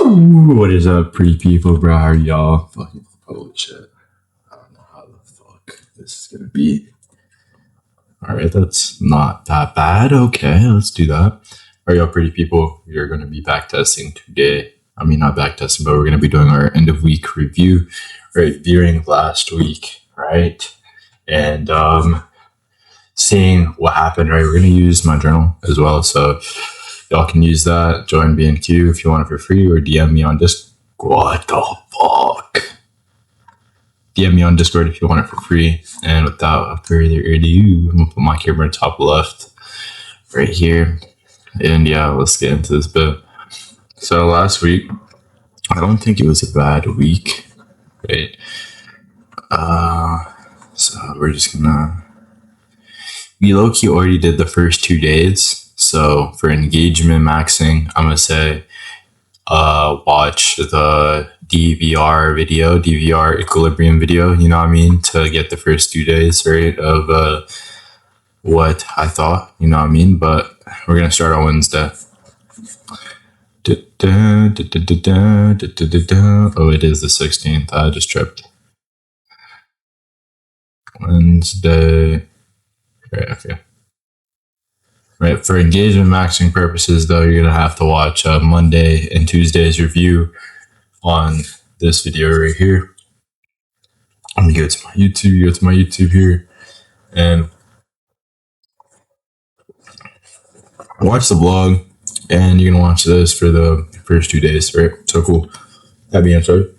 What is up, pretty people, bro? How are y'all? Fucking holy shit. I don't know how the fuck this is gonna be. Alright, that's not that bad. Okay, let's do that. Are y'all pretty people? We are gonna be back testing today. I mean, not back testing, but we're gonna be doing our end of week review, right? Viewing last week, right? And seeing what happened, right? We're gonna use my journal as well, so y'all can use that. Join BNQ if you want it for free, or DM me on Discord. What the fuck? DM me on Discord if you want it for free. And without further ado, I'm gonna put my camera top left right here. And yeah, let's get into this bit. So last week, I don't think it was a bad week, right? So we're just gonna. We low-key already did the first 2 days. So for engagement maxing, I'm gonna say watch the DVR equilibrium video, you know what I mean, to get the first 2 days, right, of what I thought, you know what I mean. But we're gonna start on Wednesday. Oh, it is the 16th. I just tripped. Wednesday. Right, okay. Right, for engagement maxing purposes, though, you're going to have to watch Monday and Tuesday's review on this video right here. I'm going to go to my YouTube. Go to my YouTube here and watch the vlog. And you're going to watch this for the first 2 days, right? So cool. That being said,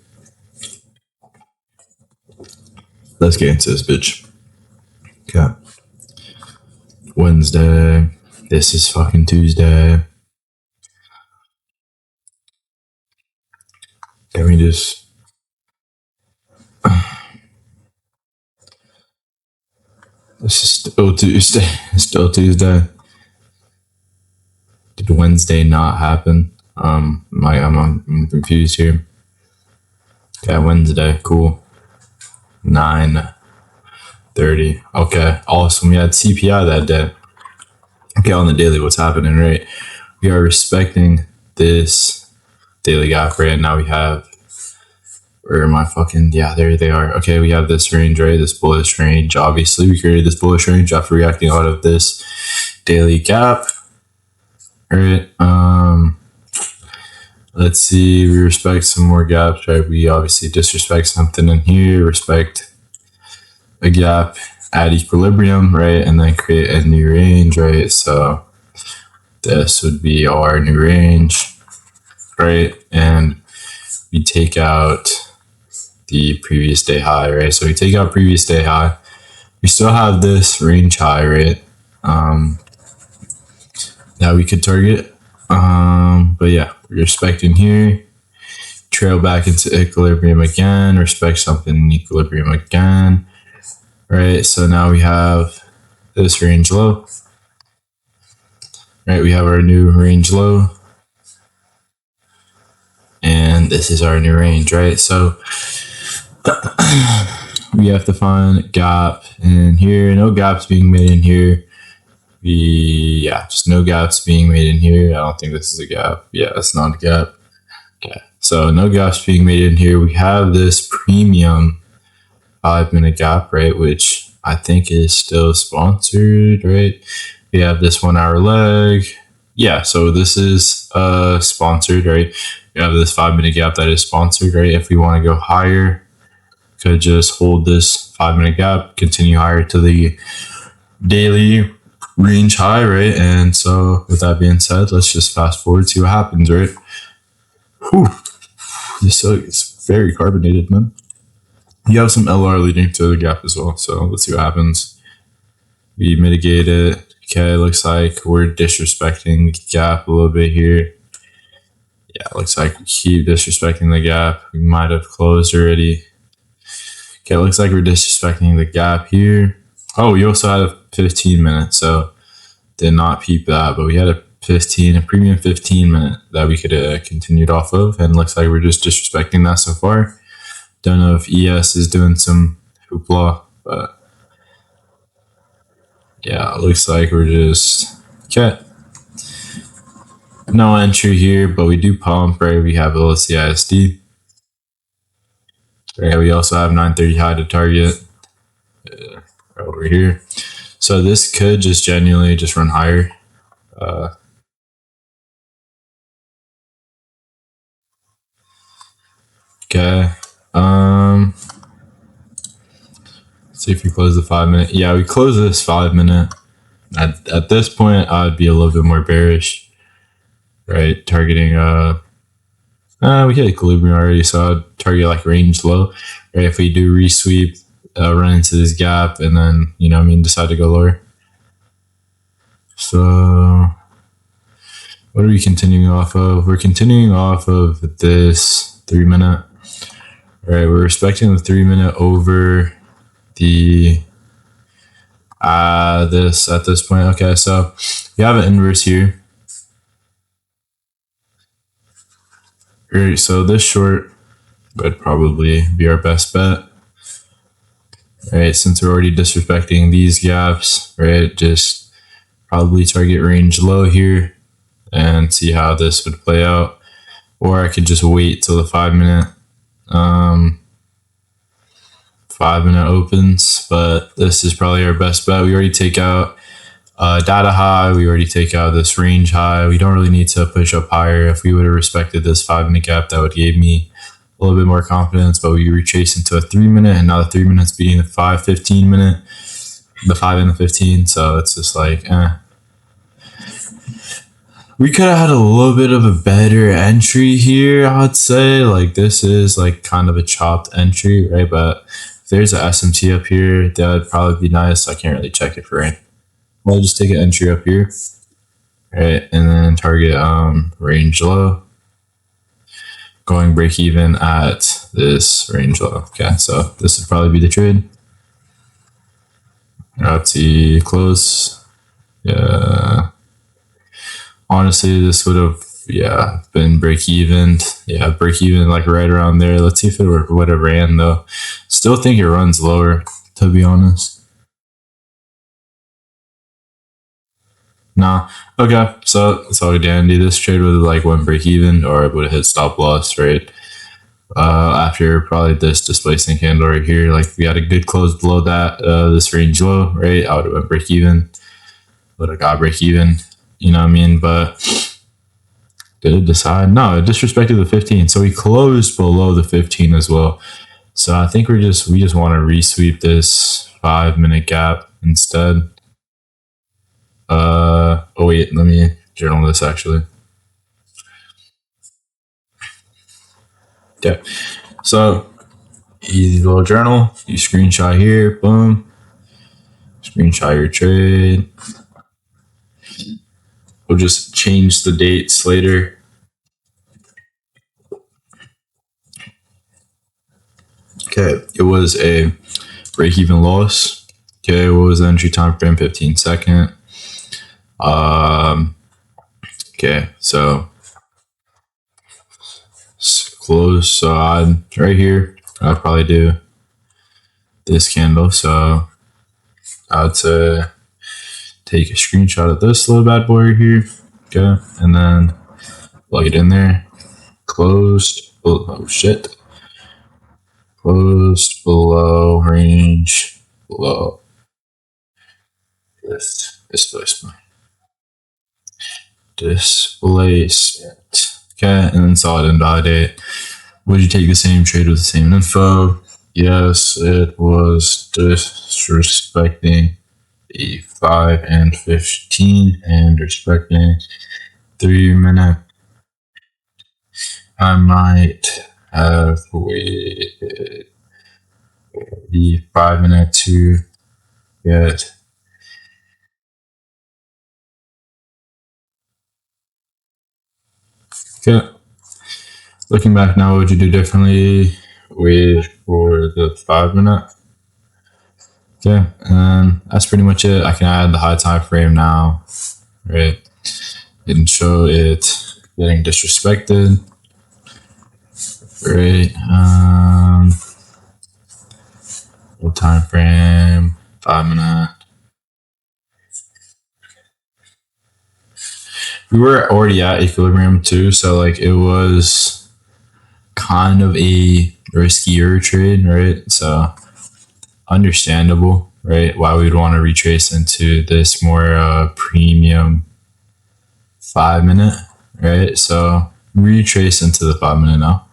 let's get into this bitch. Okay. Wednesday. This is fucking Tuesday. Let me just. This is still Tuesday. It's still Tuesday. Did Wednesday not happen? I'm confused here. Okay, Wednesday. Cool. 9:30. Okay, awesome. We had CPI that day. Okay, on the daily, what's happening, right? We are respecting this daily gap, right? Now we have, where am I fucking, yeah, there they are. Okay, we have this range, right? This bullish range. Obviously, we created this bullish range after reacting out of this daily gap, right? Let's see, we respect some more gaps, right? We obviously disrespect something in here, respect a gap at equilibrium, right? And then create a new range, right? So this would be our new range, right? And we take out the previous day high, right? So we take out previous day high. We still have this range high, right? That we could target. But yeah, we're respecting here. Trail back into equilibrium again. Respect something in equilibrium again. Right, so now we have this range low. Right, we have our new range low. And this is our new range, right? So we have to find gap in here. No gaps being made in here. Just no gaps being made in here. I don't think this is a gap. Yeah, it's not a gap. Okay, so no gaps being made in here. We have this premium 5-minute gap, right, which I think is still sponsored, right? We have this 1 hour leg. Yeah, so this is sponsored, right? We have this 5-minute gap that is sponsored, right? If we want to go higher, could just hold this 5-minute gap, continue higher to the daily range high, right? And so with that being said, let's just fast forward, see what happens, right? Whew. This is very carbonated, man. You have some LR leading to the gap as well, so let's see what happens. We mitigate it. Okay, looks like we're disrespecting the gap a little bit here. Yeah, looks like we keep disrespecting the gap. We might have closed already. Okay, looks like we're disrespecting the gap here. Oh, we also had a 15 minute, so did not peep that, but we had a premium 15 minute that we could have continued off of, and looks like we're just disrespecting that so far. Don't know if ES is doing some hoopla, but yeah, it looks like we're just okay. No entry here, but we do pump, right? We have LCISD. Right, we also have 930 high to target over here. So this could just genuinely just run higher. Okay. See if we close the 5 minute. Yeah, we close this 5 minute. At this point, I would be a little bit more bearish, right? Targeting we hit equilibrium already, so I'd target like range low, right? If we do resweep, run into this gap, and then decide to go lower. So what are we continuing off of? We're continuing off of this 3 minute. Right, we're respecting the 3 minute over the this at this point. Okay, so we have an inverse here. Right, so this short would probably be our best bet. Right, since we're already disrespecting these gaps, right, just probably target range low here and see how this would play out. Or I could just wait till the 5 minute 5 minute opens, but this is probably our best bet. We already take out data high, we already take out this range high. We don't really need to push up higher. If we would have respected this 5 minute gap, that would give me a little bit more confidence, but we retrace into a 3 minute, and now the 3 minutes beating the 5-15 minute, the 5 and the 15. So it's just like, we could have had a little bit of a better entry here, I'd say. Like, this is like kind of a chopped entry, right? But if there's an SMT up here, that would probably be nice. I can't really check it for right. I'll just take an entry up here, right? And then target range low. Going break even at this range low. Okay, so this would probably be the trade. RT close. Yeah. Honestly, this would have been break even. Yeah, break even like right around there. Let's see if it would have ran though. Still think it runs lower, to be honest. Nah. Okay, so it's all dandy. This trade would have like went break even, or it would have hit stop loss, right? After probably this displacing candle right here, like we had a good close below that this range low, right? I would have went break even, would have got break even. You know what I mean? But did it decide? No, it disrespected the 15. So we closed below the 15 as well. So I think we just want to resweep this 5 minute gap instead. Oh wait, let me journal this actually. Okay, so easy little journal. You screenshot here, boom. Screenshot your trade. We'll just change the dates later. Okay, it was a break-even loss. Okay, what was the entry time frame? 15 second. Okay, so close. So I'd right here. I'd probably do this candle. So I'd say take a screenshot of this little bad boy here. Okay, and then plug it in there. Closed. Oh shit. Closed below range below this displacement. Displacement. Okay, and then solid invalidate. Would you take the same trade with the same info? Yes, it was disrespecting the 5 and 15 and respecting 3 minute. I might have waited the 5 minute to get okay. Looking back now, what would you do differently? Wait for the 5 minute. Okay, and that's pretty much it. I can add the high time frame now, right? And show it getting disrespected, right? What time frame? 5 minute. we were already at equilibrium too, so like it was kind of a riskier trade, right? So understandable, right? Why we'd want to retrace into this more premium 5 minute, right? So retrace into the 5 minute now.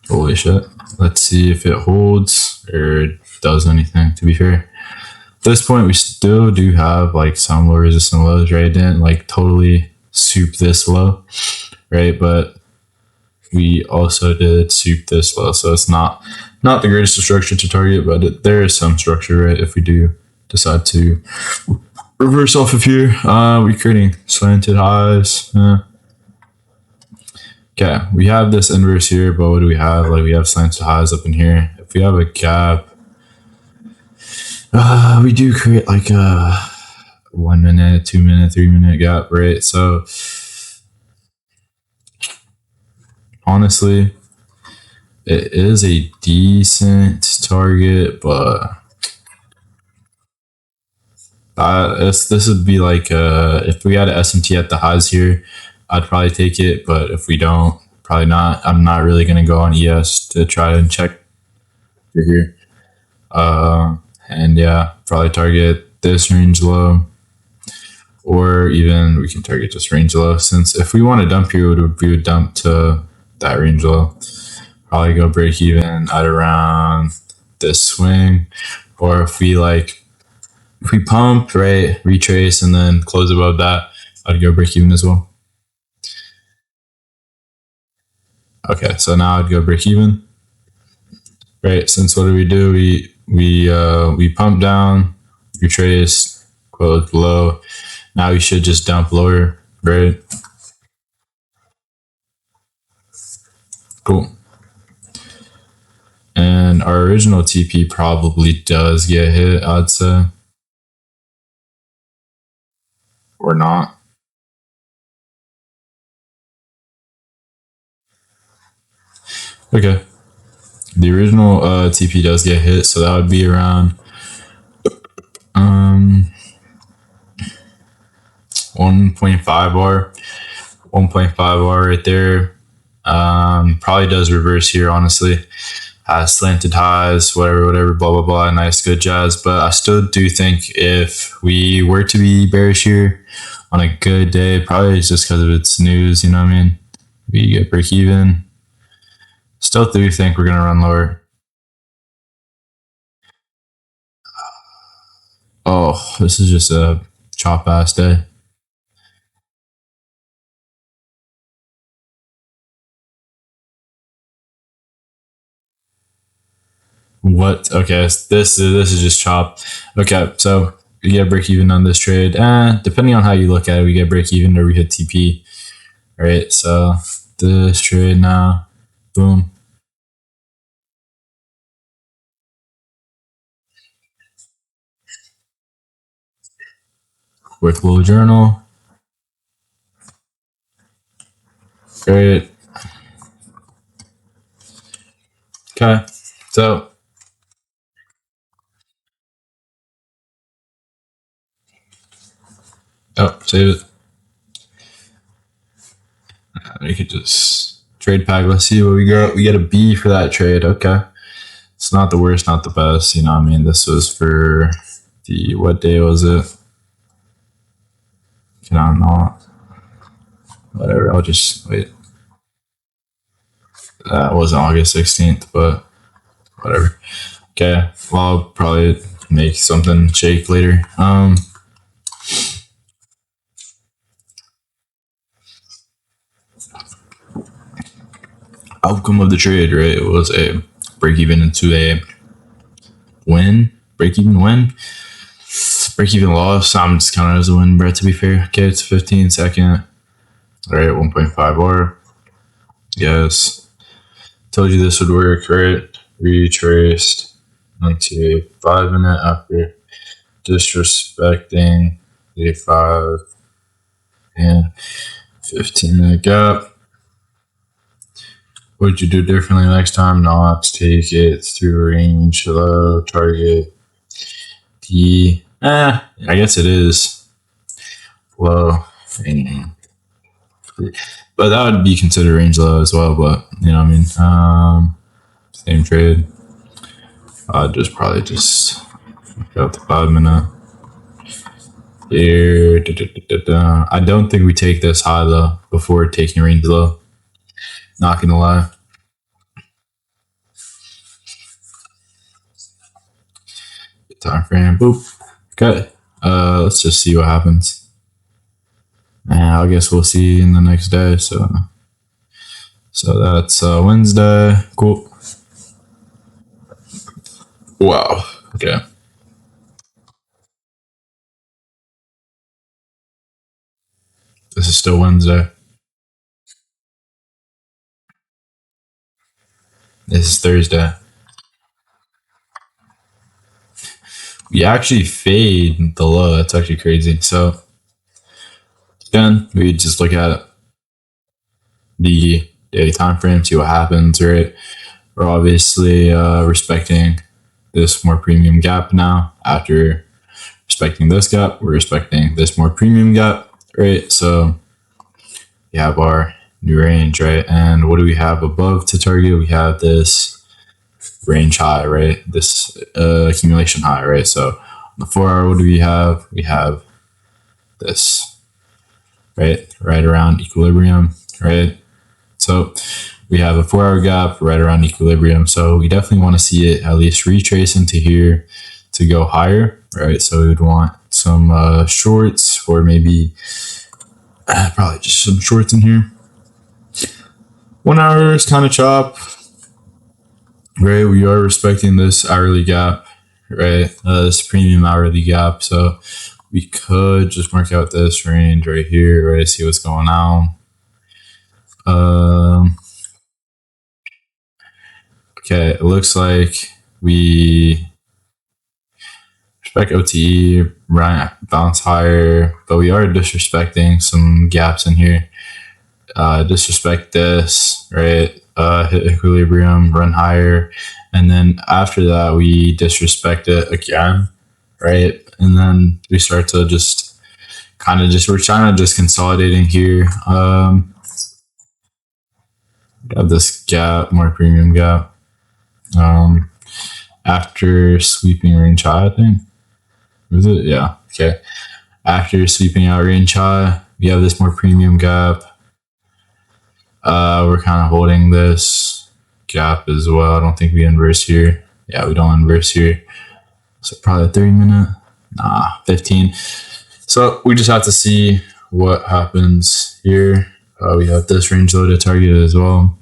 Holy shit. Let's see if it holds or does anything, to be fair. At this point, we still do have like some low resistant lows, right? It didn't like totally soup this low, right? But we also did soup this low. So it's not the greatest structure to target, but there is some structure, right? If we do decide to reverse off of here, we're creating slanted highs. Okay, we have this inverse here, but what do we have? Like we have slanted highs up in here. If we have a gap, we do create like a 1 minute, 2 minute, 3 minute gap, right? So honestly, it is a decent target, but this would be like if we had an SMT at the highs here, I'd probably take it, but if we don't, probably not. I'm not really going to go on ES to try and check here. And yeah, probably target this range low, or even we can target just range low, since if we want to dump here, we would dump to that range low. Probably go break even at around this swing, or if we pump, right, retrace, and then close above that, I'd go break even as well. Okay, so now I'd go break even. Right, since what do? We pump down, retrace, close below. Now we should just dump lower, right? Cool. And our original TP probably does get hit, I'd say. Or not. Okay. The original TP does get hit, so that would be around 1.5 bar. 1.5 bar right there. Probably does reverse here, honestly. Has slanted highs, whatever, blah, blah, blah. Nice, good jazz. But I still do think if we were to be bearish here on a good day, probably just because of its news, you know what I mean? We get break even. Still do think we're going to run lower. Oh, this is just a chop ass day. What? Okay, this is just chop. Okay, so we get break even on this trade. Depending on how you look at it, we get break even or we hit TP. Right, so this trade now, boom. Quick little journal. Great. Okay, so save it. We could just trade pack. Let's see what we got. We get a B for that trade. Okay, it's not the worst, not the best. You know what I mean? This was for what day was it? Can I not? Whatever. I'll just wait. That wasn't August 16th, but whatever. Okay. Well, I'll probably make something shake later. Outcome of the trade, right? It was a break even into a win. Break even win. Break even loss. I'm just counting as a win, Brett, to be fair. Okay, it's 15 second. All right, 1.5 R. Yes. Told you this would work, right? Retraced into a 5 minute after disrespecting a 5 and 15 minute gap. What would you do differently next time? Not take it through range low, target D. I guess it is low. And, but that would be considered range low as well. But you know what I mean. Same trade. Just probably just got the 5 minute here. I don't think we take this high though before taking range low. Not gonna lie. Time frame. Boop. Okay. Let's just see what happens. And I guess we'll see in the next day. So that's Wednesday. Cool. Wow. Okay. This is still Wednesday. This is Thursday. We actually fade the low. That's actually crazy. So again, we just look at the daily time frame, see what happens, right? We're obviously respecting this more premium gap now. After respecting this gap, we're respecting this more premium gap, right? So we have our new range, right? And what do we have above to target? We have this range high, right? This accumulation high, right? So on the 4 hour, what do we have? We have this, right around equilibrium, right? So we have a 4 hour gap right around equilibrium. So we definitely want to see it at least retrace into here to go higher, right? So we would want some shorts, or maybe probably just some shorts in here. 1 hour is kind of chop, right? We are respecting this hourly gap, right? This premium hourly gap. So we could just mark out this range right here, right? See what's going on. Okay, it looks like we respect OTE, run bounce higher, but we are disrespecting some gaps in here. Disrespect this, right? Hit equilibrium, run higher, and then after that we disrespect it again, right? And then we start to just kind of we're trying to just consolidating here. We have this gap, more premium gap. After sweeping range high, I think. Was it? Yeah. Okay. After sweeping out range high, we have this more premium gap. We're kind of holding this gap as well. I don't think we inverse here. Yeah, we don't inverse here. So probably 30 minute. 15. So we just have to see what happens here. We have this range low to target as well.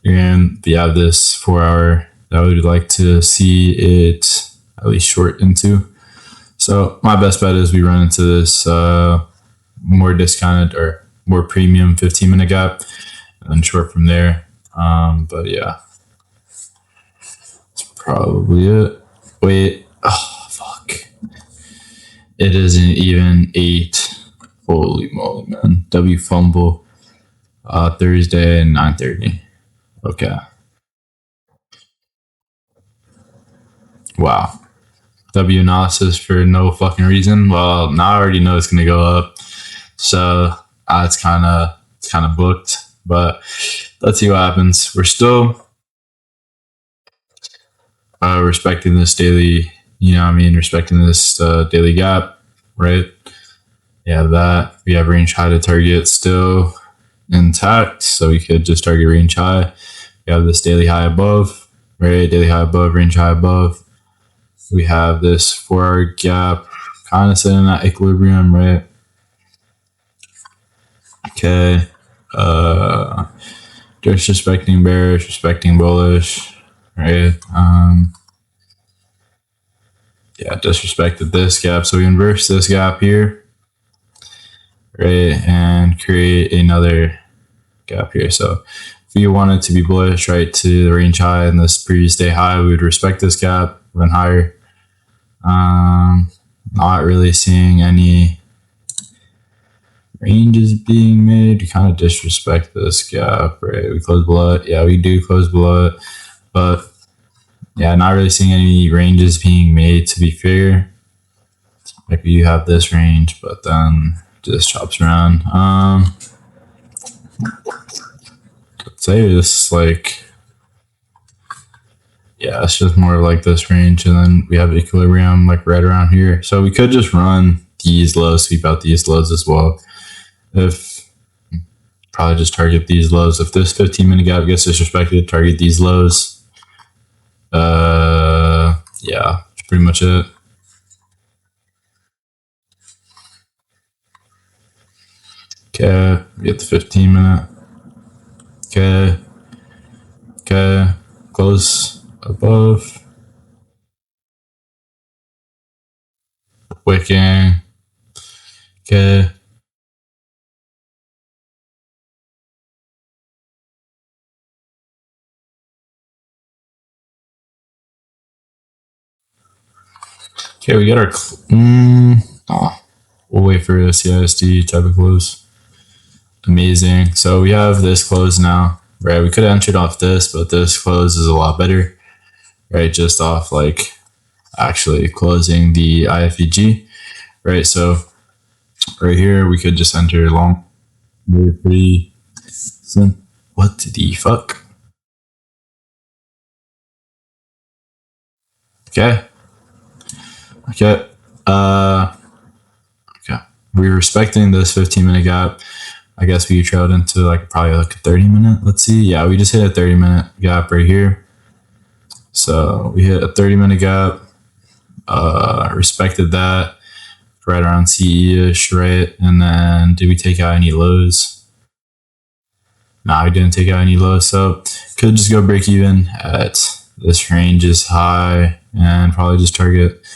And we have this 4 hour that we would like to see it at least short into. So my best bet is we run into this more discounted or more premium 15-minute gap and short from there. But yeah, that's probably it. Wait, oh fuck. It isn't even 8. Holy moly, man. W fumble. Thursday 9:30. Okay. Wow. W analysis for no fucking reason. Well, now I already know it's gonna go up, so it's kind of booked. But let's see what happens. We're still respecting this daily. You know what I mean? Respecting this daily gap, right? Yeah, that we have range high to target still intact, so we could just target range high. We have this daily high above, right? Daily high above, range high above. We have this 4 hour gap kind of sitting at equilibrium, right? Okay. Disrespecting bearish, respecting bullish, right? Yeah, disrespected this gap. So we inverse this gap here, right? And create another gap here. So if we wanted to be bullish, right, to the range high and this previous day high, we would respect this gap, run higher. Not really seeing any ranges being made. We kind of disrespect this gap, right? We close below it. Yeah, we do close below it, but yeah, not really seeing any ranges being made, to be fair. like you have this range, but then just chops around. Let's say this is like, yeah, it's just more like this range, and then we have equilibrium like right around here. So we could just run these lows, sweep out these lows as well. If probably just target these lows. If this 15-minute gap gets disrespected, target these lows. Yeah, that's pretty much it. Okay, we get the 15-minute. Okay. Okay. Close above. Wicking. Okay. Okay, we got our. We'll wait for a CISD type of close. Amazing. So we have this close now, right? We could have entered off this, but this close is a lot better, right? Just off like actually closing the IFEG, right? So right here, we could just enter long. Very pretty. What the fuck? Okay. Okay. Okay. We're respecting this 15-minute gap. I guess we trailed into like probably like a 30-minute. Let's see. Yeah, we just hit a 30-minute gap right here. So we hit a 30-minute gap. Respected that right around CE-ish, right? And then did we take out any lows? No, we didn't take out any lows. So could just go break even at this range is high and probably just target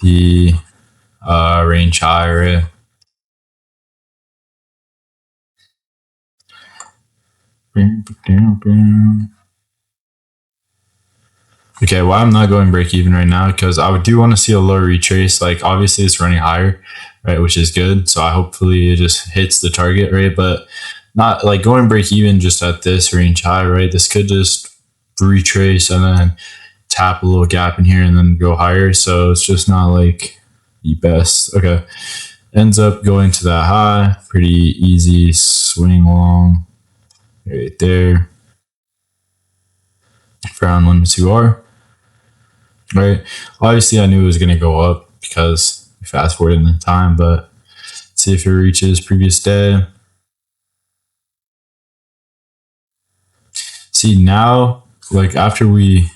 the range high, right? Okay, well, I'm not going break even right now because I do want to see a lower retrace. Like, obviously, it's running higher, right, which is good. So, hopefully, it just hits the target, right? But not like going break even just at this range high, right? This could just retrace and then tap a little gap in here and then go higher. So, it's just not like the best. Okay, ends up going to that high. Pretty easy swing along right there. Around 1 to 2R. Right. Obviously, I knew it was going to go up because we fast forwarded in the time, but let's see if it reaches previous day. See, now, like after we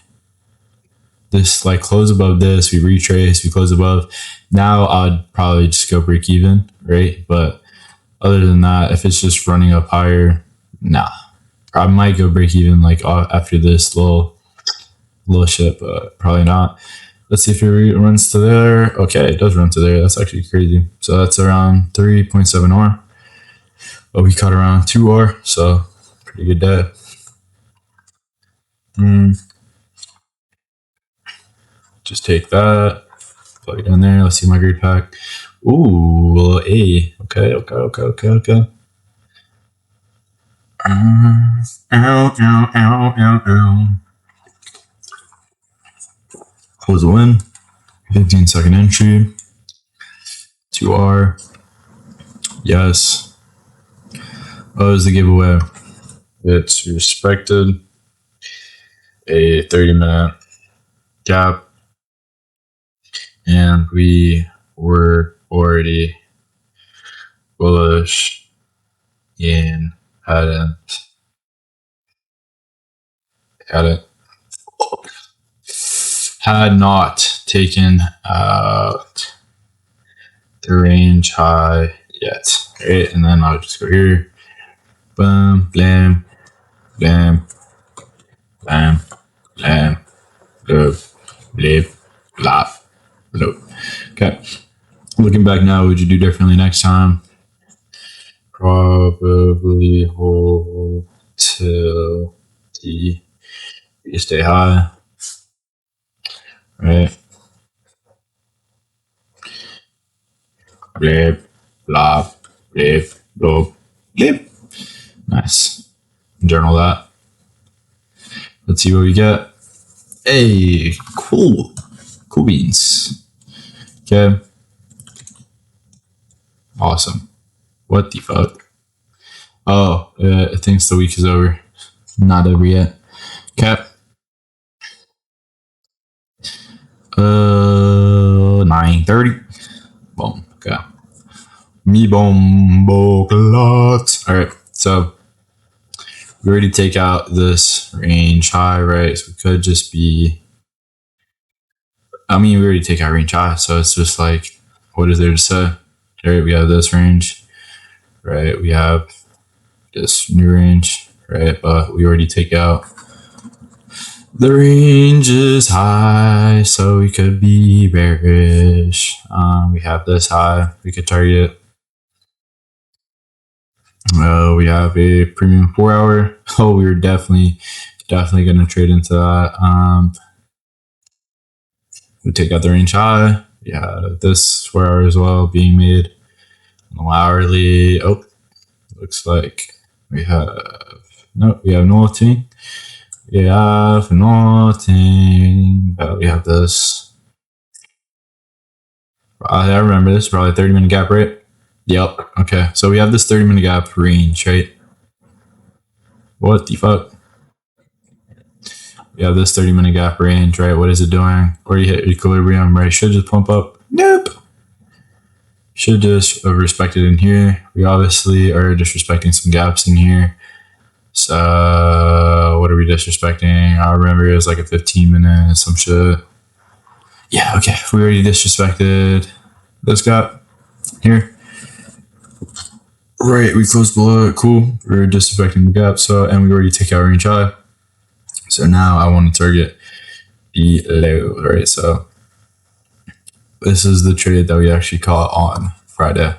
this like close above this, we retrace, we close above. Now I'd probably just go break even, right? But other than that, if it's just running up higher, nah. I might go break even like after this little shit, but probably not. Let's see if it runs to there. Okay, it does run to there. That's actually crazy. So that's around 3.7R. But we caught around 2R, so pretty good day. Just take that, plug it in there. Let's see my grade pack. Ooh, little A. Okay. Close the win. 15-second entry. 2R. Yes. What was the giveaway? It's respected a 30-minute gap, and we were already bullish in hadn't had not taken out the range high yet. Right, and then I'll just go here. Boom, blam, blam, blam, blam, blub, blip, blop, blub. Okay. Looking back now, would you do differently next time? Probably hold till the you stay high. Right. Blip, blop, blip, blop, blip. Nice. Journal that. Let's see what we get. Hey, cool. Cool beans. Okay. Awesome. What the fuck? Oh, I think the week is over. Not over yet. Cap. 9:30. Boom. Okay. Me bombo clot. All right. So we already take out this range high, right? So it could just be. I mean, we already take out range high, so it's just like, what is there to say? All right, we have this range, right? We have this new range, right? But we already take out the range is high, so we could be bearish. We have this high, we could target. We have a premium 4 hour. Oh, we're definitely going to trade into that. We take out the range high. Yeah, this 4 hour as well being made. No hourly. Oh, looks like we have nothing. We have nothing. But we have this. I remember this. Probably 30-minute gap, right? Yep. Okay. So we have this 30-minute gap range, right? What the fuck? We have this 30-minute gap range, right? What is it doing? Already hit equilibrium, right? Should just pump up. Nope. Should just respect it in here. We obviously are disrespecting some gaps in here. So what are we disrespecting? I remember it was like a 15-minute, some shit. Yeah, okay. We already disrespected this gap here. Right, we closed below it. Cool. We're disrespecting the gap. So, and we already take out range high. So now I want to target the low, right? So this is the trade that we actually caught on Friday.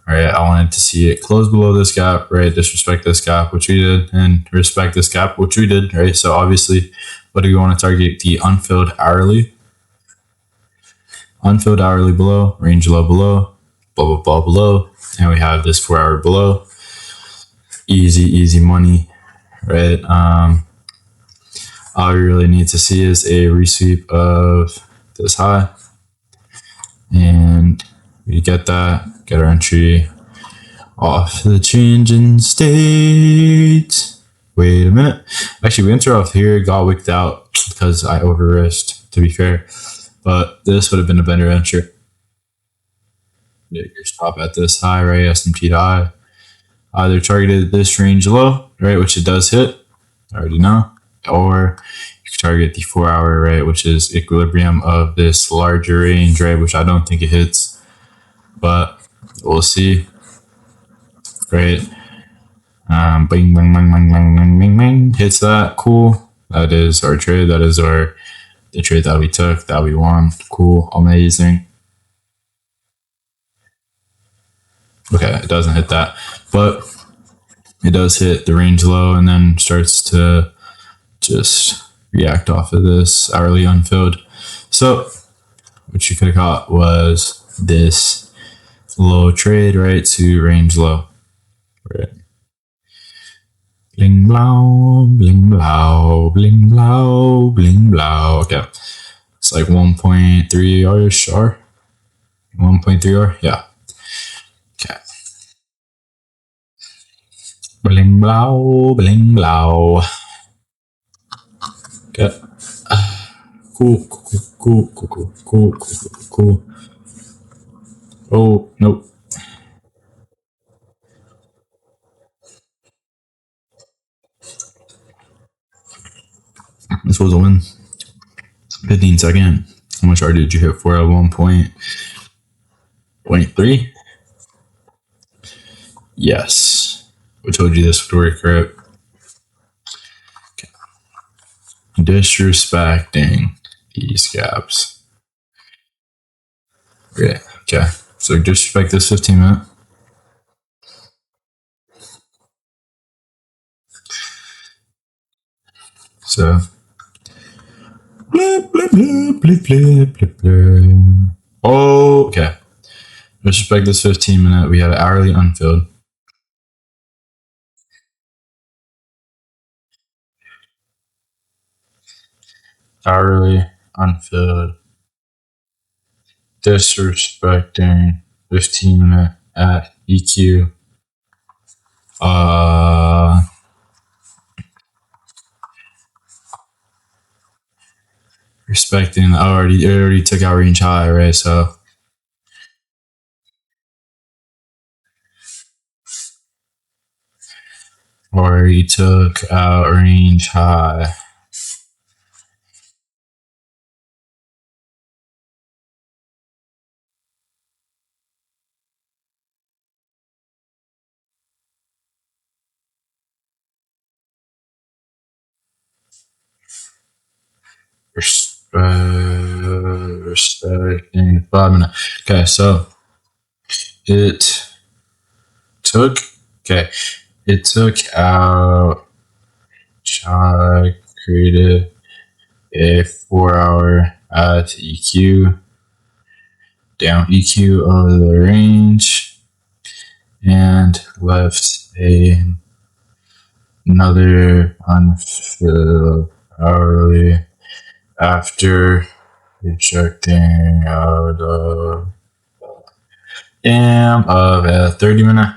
All right, I wanted to see it close below this gap, right? Disrespect this gap, which we did, and respect this gap, which we did, right? So obviously, what do we want to target? The unfilled hourly. Unfilled hourly below, range low below, blah, blah, blah below. And we have this 4 hour below. Easy money, right? All we really need to see is a resweep of this high. And we get that, get our entry off the change in state. Wait a minute. Actually, we enter off here, got wicked out because I over risked, to be fair. But this would have been a better entry. Your stop at this high, right? SMT to high. Either targeted this range low, right, which it does hit, I already know, or you can target the 4 hour, right, which is equilibrium of this larger range, right, which I don't think it hits, but we'll see, right? Bang, bang, bang, bang, bang, bang, bang, bang, hits that, cool. That is our trade. That is the trade that we took, that we won. Cool, amazing. Okay, it doesn't hit that, but it does hit the range low and then starts to just react off of this hourly unfilled. So what you could have caught was this low trade, right, to range low, right? Bling blow, bling blow, bling blow, bling blow. Okay, it's like 1.3 hours, or 1.3 hour, yeah. Okay. Bling blow, bling blow. Okay. Cool. Oh, nope. This was a win. 15 second. How much R did you hit for at 1.3? Yes. We told you this would work, right? Okay. Disrespecting these gaps. Yeah. Okay. So disrespect this 15-minute. So blip, blip, blip, blip, blip, blip, blip. Oh, okay. Disrespect this 15-minute. We had an hourly unfilled. Hourly unfilled. Disrespecting 15-minute at EQ. Respecting, it already took out range high, right? So already took out range high. Respecting 5 minutes. Okay, so it took out Chai, created a 4-hour at EQ, down EQ of the range, and left another unfilled hourly after ejecting out of AM of a 30-minute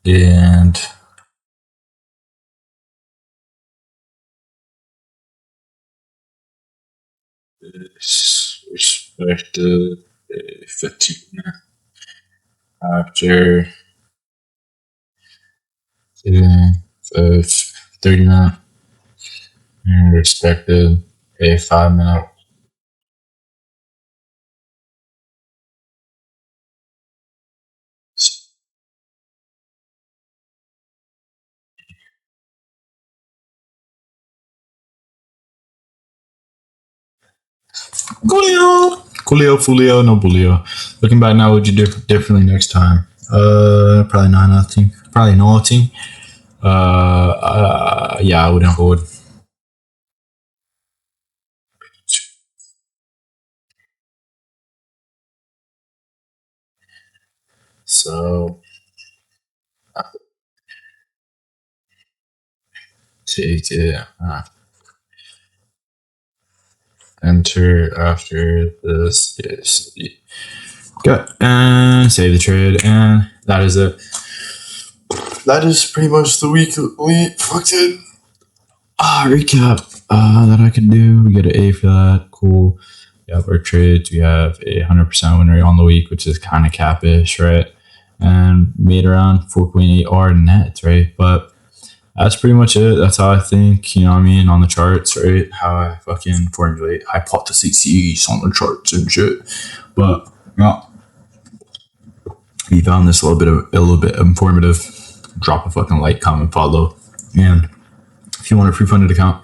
and respected a 15-minute after sitting 30-minute and respected a 5-minute. Coolio, Fulio, no Bulio. Looking back now, would you do differently next time? Probably not nothing. Probably nothing. Yeah, I wouldn't hold. So take it. Enter after this. Yes. Okay, and save the trade, and that is it. That is pretty much the weekly fucking recap that I can do. We get an A for that. Cool. We have our trades. We have a 100% win rate on the week, which is kind of cap-ish, right? And made around 4.8 R net, right? But that's pretty much it. That's how I think, you know what I mean, on the charts, right? How I fucking formulate hypotheses on the charts and shit. But yeah, if you found this a little bit informative, drop a fucking like, comment, follow, and if you want a free funded account,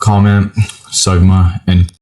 comment Sigma and